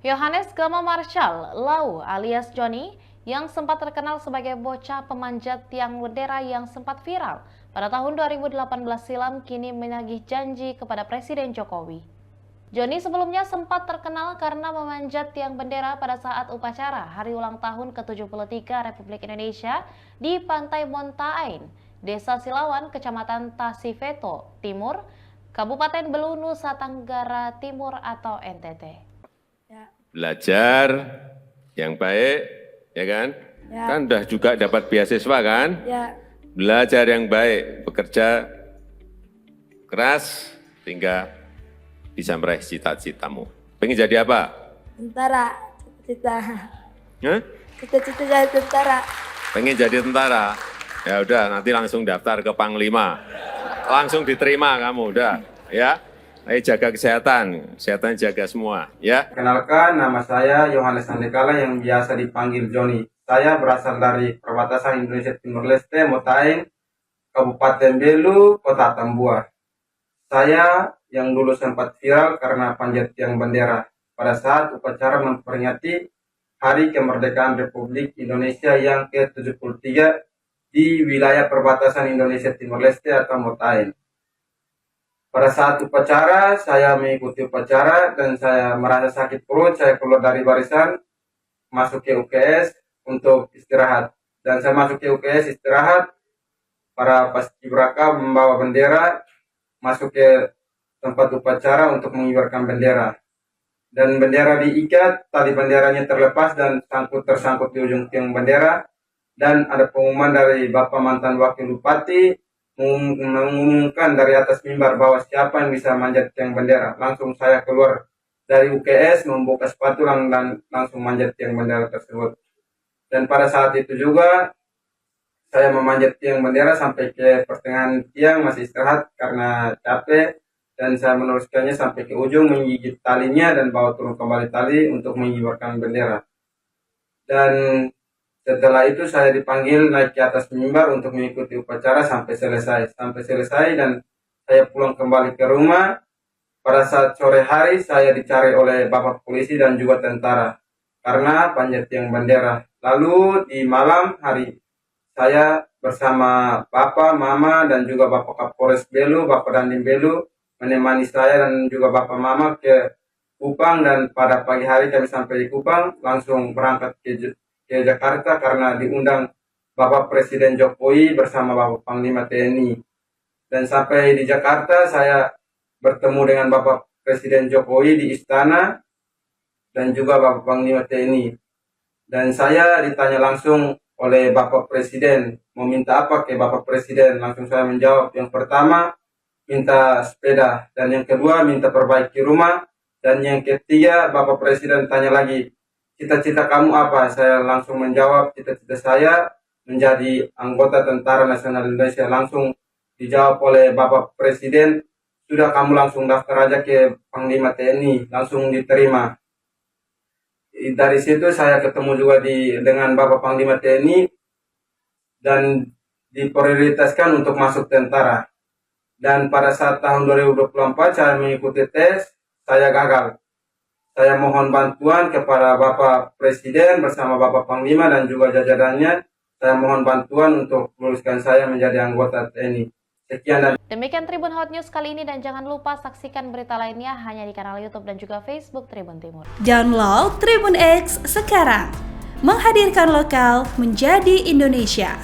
Yohanes Gama Marshall Lau alias Johnny yang sempat terkenal sebagai bocah pemanjat tiang bendera yang sempat viral pada tahun 2018 silam kini menagih janji kepada Presiden Jokowi. Johnny sebelumnya sempat terkenal karena memanjat tiang bendera pada saat upacara hari ulang tahun ke-73 Republik Indonesia di Pantai Montaen, Desa Silawan, Kecamatan Tasifeto Timur, Kabupaten Belu, Nusa Tenggara Timur atau NTT. Belajar yang baik, ya kan? Ya. Kan udah juga dapat beasiswa kan? Ya. Belajar yang baik, bekerja keras, hingga bisa meraih cita-citamu. Pengen jadi apa? Tentara, cita-cita. Hah? Cita-cita jadi tentara. Pengen jadi tentara? Ya udah, nanti langsung daftar ke Panglima. Langsung diterima kamu, udah, ya. Ayo jaga kesehatan jaga semua, ya. Kenalkan, nama saya Yohanes Andekala yang biasa dipanggil Johnny. Saya berasal dari perbatasan Indonesia Timur Leste, Montaen, Kabupaten Belu, Kota Tambua. Saya yang dulu sempat viral karena panjat tiang bendera pada saat upacara memperingati Hari Kemerdekaan Republik Indonesia yang ke-73 di wilayah perbatasan Indonesia Timur Leste atau Montaen. Pada saat upacara, saya mengikuti upacara dan saya merasa sakit perut. Saya keluar dari barisan, masuk ke UKS untuk istirahat. Dan saya masuk ke UKS istirahat, para paskibraka membawa bendera, masuk ke tempat upacara untuk mengibarkan bendera. Dan bendera diikat, tali benderanya terlepas dan tersangkut di ujung tiang bendera. Dan ada pengumuman dari Bapak mantan Wakil Bupati, mengumumkan dari atas mimbar bahwa siapa yang bisa manjat tiang bendera. Langsung saya keluar dari UKS, membuka sepatu dan langsung manjat tiang bendera tersebut. Dan pada saat itu juga saya memanjat tiang bendera sampai ke pertengahan tiang, masih istirahat karena capek, dan saya meneruskannya sampai ke ujung, menggigit talinya dan bawa turun kembali tali untuk mengibarkan bendera. Dan setelah itu saya dipanggil naik ke atas mimbar untuk mengikuti upacara sampai selesai dan saya pulang kembali ke rumah. Pada saat sore hari saya dicari oleh Bapak polisi dan juga tentara karena panjat tiang bendera. Lalu di malam hari saya bersama Bapak, Mama dan juga Bapak Kapolres Belu, Bapak Dandim Belu menemani saya dan juga Bapak Mama ke Kupang, dan pada pagi hari kami sampai di Kupang langsung berangkat ke Jakarta karena diundang Bapak Presiden Jokowi bersama Bapak Panglima TNI. Dan sampai di Jakarta saya bertemu dengan Bapak Presiden Jokowi di istana dan juga Bapak Panglima TNI. Dan saya ditanya langsung oleh Bapak Presiden, mau minta apa ke Bapak Presiden? Langsung saya menjawab, yang pertama minta sepeda, dan yang kedua minta perbaiki rumah, dan yang ketiga Bapak Presiden tanya lagi, cita-cita kamu apa? Saya langsung menjawab, cita-cita saya menjadi anggota Tentara Nasional Indonesia. Langsung dijawab oleh Bapak Presiden, sudah kamu langsung daftar aja ke Panglima TNI, langsung diterima. Dari situ saya ketemu juga dengan Bapak Panglima TNI dan diprioritaskan untuk masuk tentara. Dan pada saat tahun 2024 saya mengikuti tes, saya gagal. Saya mohon bantuan kepada Bapak Presiden bersama Bapak Panglima dan juga jajarannya. Saya mohon bantuan untuk luluskan saya menjadi anggota TNI. Sekian dan demikian Tribun Hot News kali ini, dan jangan lupa saksikan berita lainnya hanya di kanal YouTube dan juga Facebook Tribun Timur. Download Tribun X sekarang. Menghadirkan lokal menjadi Indonesia.